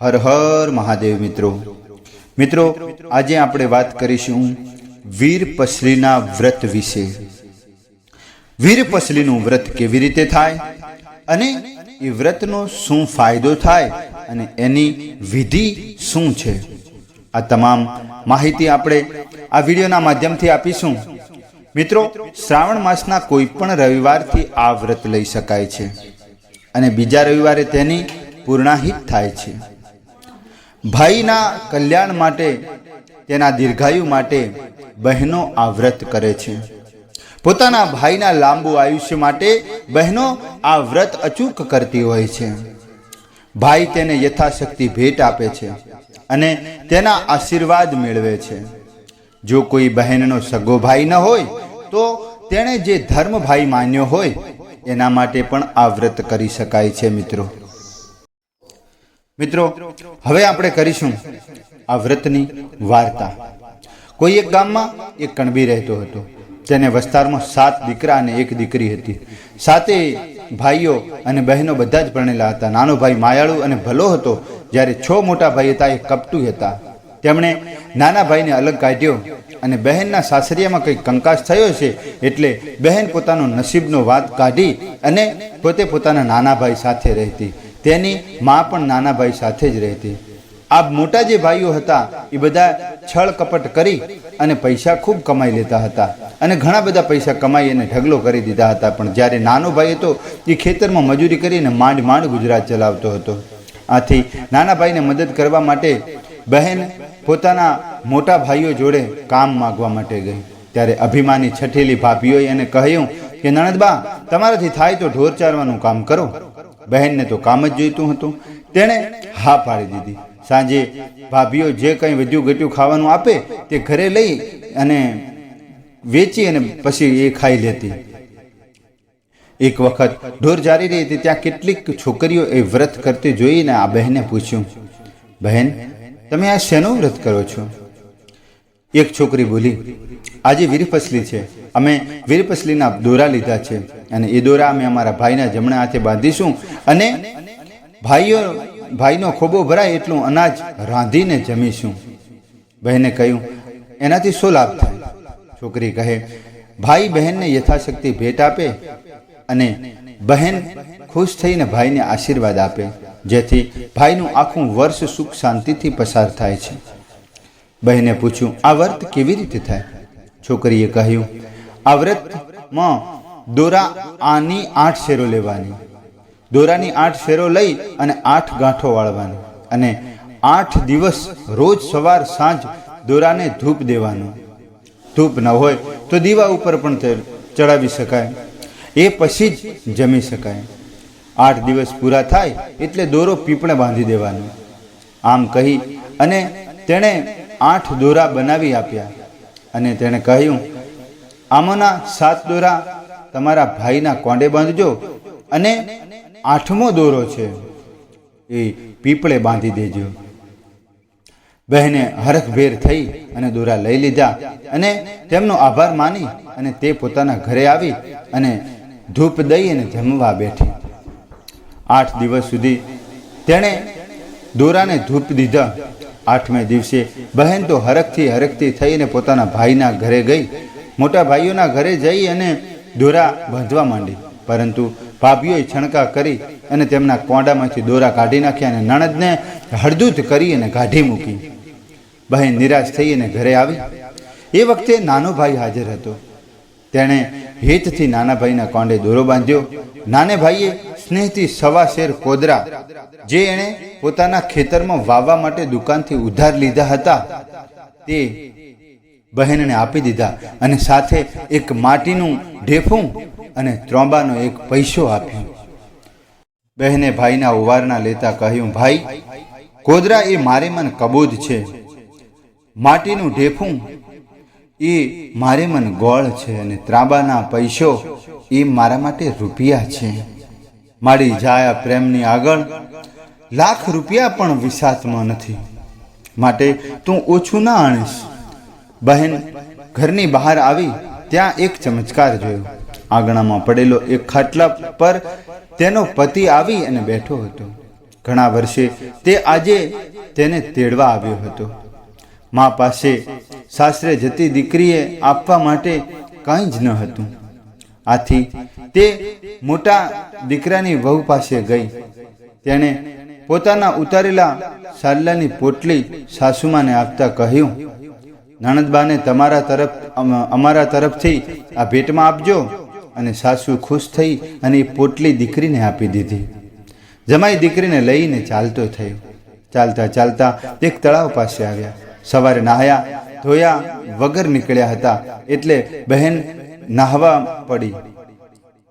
હર હર મહાદેવ મિત્રો આજે આપણે વાત કરીશું વીરપસલીના વ્રત વિશે। વીરપસલીનું વ્રત કેવી રીતે થાય અને એ વ્રતનો શું ફાયદો થાય અને એની વિધિ શું છે, આ તમામ માહિતી આપણે આ વિડીયોના માધ્યમથી આપીશું। મિત્રો, શ્રાવણ માસના કોઈ પણ રવિવારથી આ વ્રત લઈ શકાય છે અને બીજા રવિવારે તેની પૂર્ણાહિત થાય છે। ભાઈના કલ્યાણ માટે, તેના દીર્ઘાયુ માટે બહેનો આ વ્રત કરે છે। પોતાના ભાઈના લાંબુ આયુષ્ય માટે બહેનો આ વ્રત અચૂક કરતી હોય છે। ભાઈ તેને યથાશક્તિ ભેટ આપે છે અને તેના આશીર્વાદ મેળવે છે। જો કોઈ બહેનનો સગો ભાઈ ન હોય તો તેણે જે ધર્મ ભાઈ માન્યો હોય એના માટે પણ આ વ્રત કરી શકાય છે। મિત્રો હવે આપણે કરીશું આ વ્રતની વાર્તા। કોઈ એક ગામમાં એક કણબી રહેતો હતો। તેને વિસ્તારમાં 7 દીકરા અને 1 દીકરી હતી। 7 ભાઈઓ અને બહેનો બધા જ પરણેલા હતા। નાનો ભાઈ માયાળુ અને ભલો હતો, જ્યારે 6 મોટા ભાઈ હતા એ કપટી હતા। તેમણે નાના ભાઈને અલગ કાઢ્યો અને બહેનના સાસરિયામાં કંઈક કંકાસ થયો છે એટલે બહેન પોતાનો નસીબનો વાત કાઢી અને પોતે પોતાના નાના ભાઈ સાથે રહેતી। તેની મા પણ નાના ભાઈ સાથે જ રહેતી। આ મોટા જે ભાઈઓ હતા એ બધા છળ કપટ કરી અને પૈસા ખૂબ કમાઈ લેતા હતા અને ઘણા બધા પૈસા કમાઈ અને ઢગલો કરી દીધા હતા। પણ જ્યારે નાનો ભાઈ હતો એ ખેતરમાં મજૂરી કરીને માંડ ગુજરાત ચલાવતો હતો। આથી નાના ભાઈને મદદ કરવા માટે બહેન પોતાના મોટા ભાઈઓ જોડે કામ માગવા માટે ગઈ। ત્યારે અભિમાની છઠેલી ભાભીઓએ એને કહ્યું કે નણંદબા, તમારાથી થાય તો ઢોર ચારવાનું કામ કરો। બહેનને તો કામ જ જોઈતું હતું। તેણે હા પાડી દીધી। સાંજે ભાભીઓ જે કંઈ વધ્યું ઘટ્યું ખાવાનું આપે તે ઘરે લઈ અને વેચી અને પછી એ ખાઈ લેતી। એક વખત ઢોર ચારી રહી હતી, ત્યાં કેટલીક છોકરીઓ એ વ્રત કરતી જોઈને આ બહેને પૂછ્યું, બહેન, તમે આ શેનું વ્રત કરો છો? એક છોકરી બોલી, આજે વીરપસલી છે, અમે વીરપસલીના દોરા લીધા છે અને એ દોરા અમે અમારા ભાઈના જમણા હાથે બાંધીશું અને ભાઈનો ખોબો ભરાય એટલું અનાજ રાંધીને જમીશું। બહેને કહ્યું, એનાથી શું લાભ થાય? છોકરી કહે, ભાઈ બહેનને યથાશક્તિ ભેટ આપે અને બહેન ખુશ થઈને ભાઈને આશીર્વાદ આપે, જેથી ભાઈનું આખું વર્ષ સુખ શાંતિથી પસાર થાય છે। બહેને પૂછ્યું, આ વ્રત કેવી રીતે થાય? છોકરીએ કહ્યું, આ વ્રતમાં દોરા આની 8 શેરો લેવાની, દોરાની 8 શેરો લઈ અને 8 ગાંઠો વાળવાની અને 8 દિવસ રોજ સવાર સાંજ દોરાને ધૂપ દેવાનો। ધૂપ ન હોય તો દીવા ઉપર પણ ચડાવી શકાય, એ પછી જ જમી શકાય। 8 દિવસ પૂરા થાય એટલે દોરો પીપળે બાંધી દેવાનો। આમ કહી અને તેણે 8 દોરા બનાવી આપ્યા અને તેણે કહ્યું, આમાંના 7 દોરા તમારા ભાઈના કોંડે બાંધજો અને 8મો દોરો છે એ પીપળે બાંધી દેજો। બહેને હરખભેર થઈ અને દોરા લઈ લીધા અને તેમનો આભાર માની અને તે પોતાના ઘરે આવી અને ધૂપ દઈ અને જમવા બેઠી। 8 દિવસ સુધી તેણે દોરાને ધૂપ દીધા। 8મે દિવસે બહેન તો હરખથી થઈને પોતાના ભાઈના ઘરે ગઈ। મોટા ભાઈઓના ઘરે જઈ અને દોરા બાંધવા માંડી, પરંતુ ભાભીઓએ છણકા કરી અને તેમના કોંડામાંથી દોરા કાઢી નાખ્યા અને નણંદને હળદૂત કરી અને કાઢી મૂકી। બહેન નિરાશ થઈ અને ઘરે આવી। એ વખતે નાનો ભાઈ હાજર હતો। તેણે હેતથી નાના ભાઈના કોંડે દોરો બાંધ્યો। નાને ભાઈએ સ્નેહથી 1.25 શેર કોદરા, જે એણે પોતાના ખેતરમાં વાવવા માટે દુકાનથી ઉધાર લીધા હતા, તે બહેનને આપી દીધા અને સાથે એક માટીનું ઢેફું અને ત્રોંબાનો એક પૈસો આપ્યો। બહેને ભાઈના ઉવારના લેતા કહ્યું, ભાઈ, કોદરા એ મારે મન કબૂદ છે, માટીનું ઢેફું એ મારે મન ગોળ છે અને ત્રાંબાના પૈસો એ મારા માટે રૂપિયા છે। મારી જાયા પ્રેમની આગળ લાખ રૂપિયા પણ વિસાતમાં નથી, માટે તું ઓછું ના આણીશ। બહેન ઘરની બહાર આવી ત્યાં એક ચમત્કાર જોયો। આંગણામાં પડેલો એક ખાટલા પર તેનો પતિ આવી અને બેઠો હતો। ઘણા વર્ષે તે આજે તેને તેડવા આવ્યો હતો. મા પાસે સાસરે જતી દીકરીએ આપવા માટે કંઈ જ ન હતું. આથી તે મોટા દીકરાની વહુ પાસે ગઈ. તેણે પોતાના ઉતારેલા સાલ્લાની પોટલી સાસુમાને આપતા કહ્યું, નણંદબાને અમારા તરફથી આ ભેટમાં આપજો. અને સાસુ ખુશ થઈ અને એ પોટલી દીકરીને આપી દીધી. જમાઈ દીકરીને લઈને ચાલતો થયો. ચાલતા ચાલતા એક તળાવ પાસે આવ્યા. સવારે નાહ્યા ધોયા વગર નીકળ્યા હતા એટલે બહેન નાહવા પડી.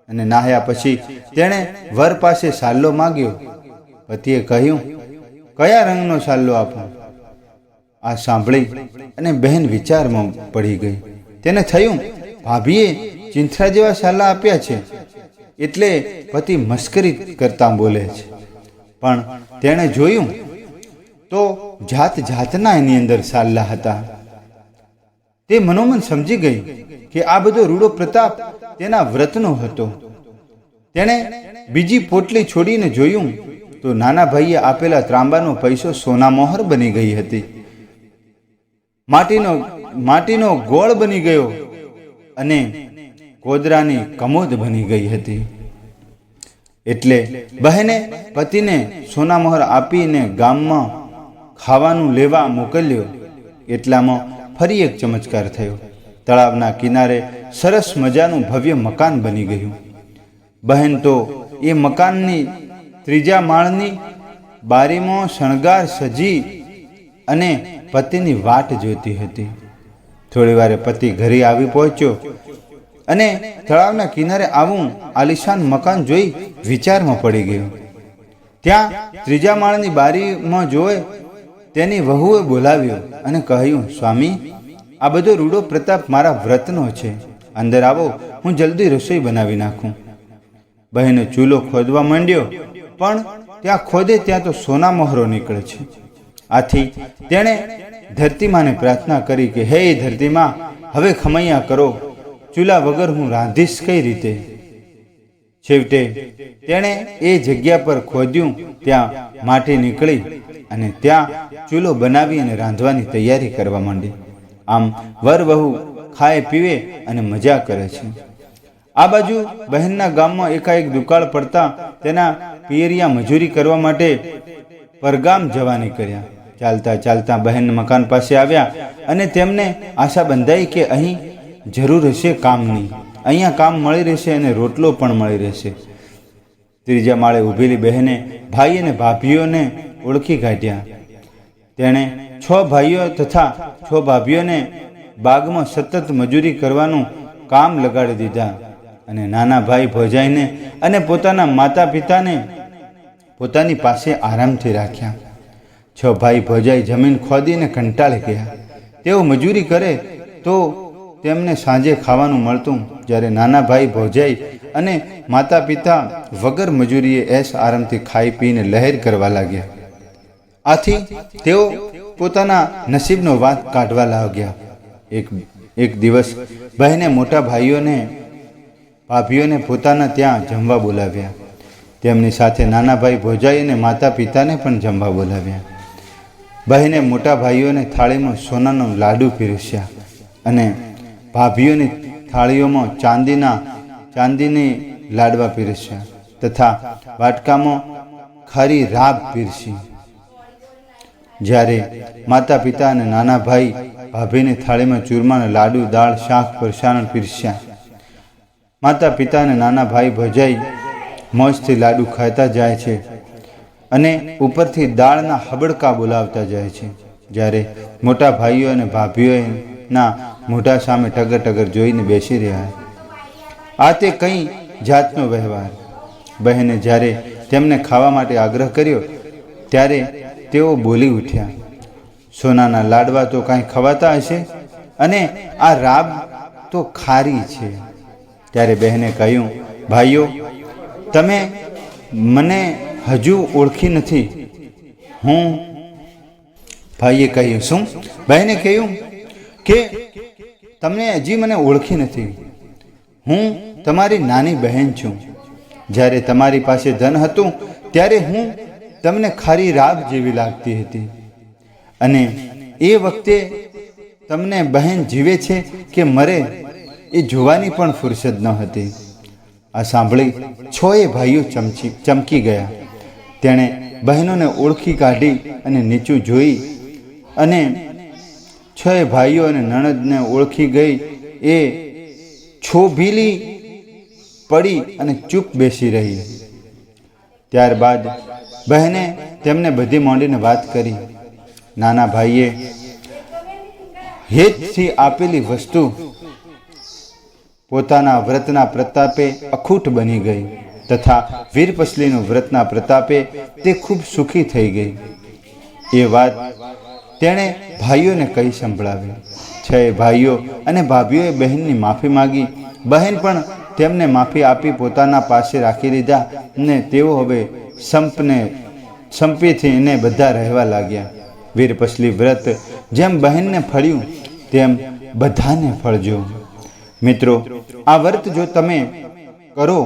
અને નાહ્યા પછી તેણે વર પાસે સાલ્લો માગ્યો. પતિએ કહ્યું, કયા રંગનો સાલ્લો આપું? આ સાંભળી અને બહેન વિચારમાં પડી ગઈ. તેને થયું, ભાભીએ ચિંથરા જેવા સાલ્લા આપ્યા છે એટલે પતિ મસ્કરી કરતા બોલે છે. પણ તેણે જોયું તો જાત જાતના એની અંદર સાલ્લા હતા. તે મનોમન સમજી ગઈ કે આ બધો રૂડો પ્રતાપ તેના વ્રતનો હતો. તેણે બીજી પોટલી છોડીને જોયું તો નાના ભાઈએ આપેલા ત્રાંબાનો પૈસો સોના મોહર બની ગઈ હતી. માટીનો ગોળ બની ગયો અને કોદરાની કમોદ બની ગઈ હતી. એટલે બહેને પતિને સોના મોહર આપીને ગામમાં ખાવાનું લેવા મોકલ્યો. એટલામાં ફરી એક ચમત્કાર થયો. તળાવના કિનારે સરસ મજાનું ભવ્ય મકાન બની ગયું. બહેન તો એ મકાનની ત્રીજા માળની બારીમાં શણગાર સજી અને પતિની વાટ જોતી હતી. થોડી વારે પતિ ઘરે આવી પહોંચ્યો અને તળાવના કિનારે આવું આલિશાન મકાન જોઈ વિચારમાં પડી ગયો. ત્યાં ત્રીજા માળની બારીમાં જોઈ તેની વહુએ બોલાવ્યો અને કહ્યું, સ્વામી, આ બધો રૂડો પ્રતાપ મારા વ્રતનો છે. અંદર આવો, હું જલ્દી રસોઈ બનાવી નાખું. બહેને ચૂલો ખોદવા માંડ્યો, પણ ત્યાં ખોદે ત્યાં તો સોના મોહરો નીકળે છે. આથી તેણે ધરતીમાને પ્રાર્થના કરી કે હે ધરતીમાં, હવે ખમૈયા કરો, ચૂલા વગર હું રાંધીશ કઈ રીતે? છેવટે તેણે એ જગ્યા પર ખોદ્યું, ત્યાં માટી નીકળી અને ત્યાં ચૂલો બનાવી અને રાંધવાની તૈયારી કરવા માંડી. આમ વર વહુ ખાય પીવે અને મજા કરે છે. આ બાજુ બહેનના ગામમાં એકાએક દુકાળ પડતા તેના પિયરિયા મજૂરી કરવા માટે પરગામ જવા નીકળ્યા. ચાલતા ચાલતા બહેન મકાન પાસે આવ્યા અને તેમને આશા બંધાઈ કે અહીં જરૂર હશે કામની, અહીંયા કામ મળી રહેશે અને રોટલો પણ મળી રહેશે. ત્રીજા માળે ઊભેલી બહેને ભાઈ અને ભાભીઓને ઓળખી કાઢ્યા. તેણે 6 ભાઈઓ તથા 6 ભાભીઓને બાગમાં સતત મજૂરી કરવાનું કામ લગાડી દીધા અને નાના ભાઈ ભોજાઈને અને પોતાના માતા પિતાને પોતાની પાસે આરામથી રાખ્યા. 6 ભાઈ ભોજાઈ જમીન ખોદીને કંટાળી ગયા. તેઓ મજૂરી કરે તો તેમને સાંજે ખાવાનું મળતું, જ્યારે નાના ભાઈ ભોજાઈ અને માતા પિતા વગર મજૂરીએ એશ આરામથી ખાઈ પીને લહેર કરવા લાગ્યા. આથી તેઓ પોતાના નસીબનો વાત કાઢવા લાગ્યા. એક દિવસ બહેને મોટા ભાઈઓને ભાભીઓને પોતાના ત્યાં જમવા બોલાવ્યા. તેમની સાથે નાના ભાઈ ભોજાઈ અને માતા પિતાને પણ જમવા બોલાવ્યા. બહેને મોટા ભાઈઓને થાળીમાં સોનાનો લાડુ પીરસ્યા અને ભાભીઓની થાળીઓમાં ચાંદીની લાડવા પીરસ્યા તથા વાટકામાં ખારી રાબ પીરસી. જ્યારે માતા પિતા અને નાના ભાઈ ભાભીની થાળીમાં ચૂરમાના લાડુ, દાળ, શાક, ફરસાણ પીરસ્યા. માતા પિતા અને નાના ભાઈ ભોજાઈ મોજથી લાડુ ખાતા જાય છે અને ઉપરથી દાળના હબડકા બોલાવતા જાય છે. જ્યારે મોટા ભાઈઓ અને ભાભીઓના મોઢા સામે ટગર ટગર જોઈને બેસી રહ્યા. આ તે કઈ જાતનો વ્યવહાર? બહેને જ્યારે તેમને ખાવા માટે આગ્રહ કર્યો ત્યારે તેઓ બોલી ઉઠ્યા, સોનાના લાડવા તો કાંઈ ખવાતા હશે અને આ રાબ તો ખારી છે. ત્યારે બહેને કહ્યું, ભાઈઓ, તમે મને હજુ ઓળખી નથી. ભાઈએ કહ્યું, શું? બહેને કહ્યું કે તમને હજી મને ઓળખી નથી. હું તમારી નાની બહેન છું. જ્યારે તમારી પાસે ધન હતું ત્યારે હું તમને ખારી રાબ જેવી લાગતી હતી અને એ વખતે તમને બહેન જીવે છે કે મરે એ જોવાની પણ ફુરસદ ન હતી. આ સાંભળી છોએ ભાઈઓ ચમકી ગયા. તેણે બહેનોને ઓળખી કાઢી અને નીચું જોઈ અને છોએ ભાઈઓ અને નણંદને ઓળખી ગઈ. એ છોભીલી પડી અને ચૂપ બેસી રહી. ત્યારબાદ બહેને તેમને બધી માંડીને વાત કરી. નાના ભાઈએ હેતથી આપેલી વસ્તુ પોતાના વ્રતના પ્રતાપે અખૂટ બની ગઈ તથા વીરપસલીનું વ્રતના પ્રતાપે તે ખૂબ સુખી થઈ ગઈ. એ વાત તેણે ભાઈઓને કહી સંભળાવી. છ ભાઈઓ અને ભાભીઓએ બહેનની માફી માગી. બહેન પણ તેમને માફી આપી પોતાના પાસે રાખી લીધા અને તેઓ હવે સંપીથી એને બધા રહેવા લાગ્યા. વીરપસલી વ્રત જેમ બહેનને ફળ્યું તેમ બધાને ફળજો. મિત્રો, આ વ્રત જો તમે કરો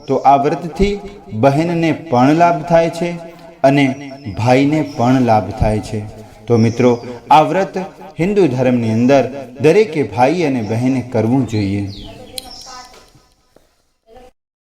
તો આ વ્રતથી બહેનને પણ લાભ થાય છે અને ભાઈને પણ લાભ થાય છે. તો મિત્રો, આ વ્રત હિન્દુ ધર્મની અંદર દરેકે ભાઈ અને બહેને કરવું જોઈએ.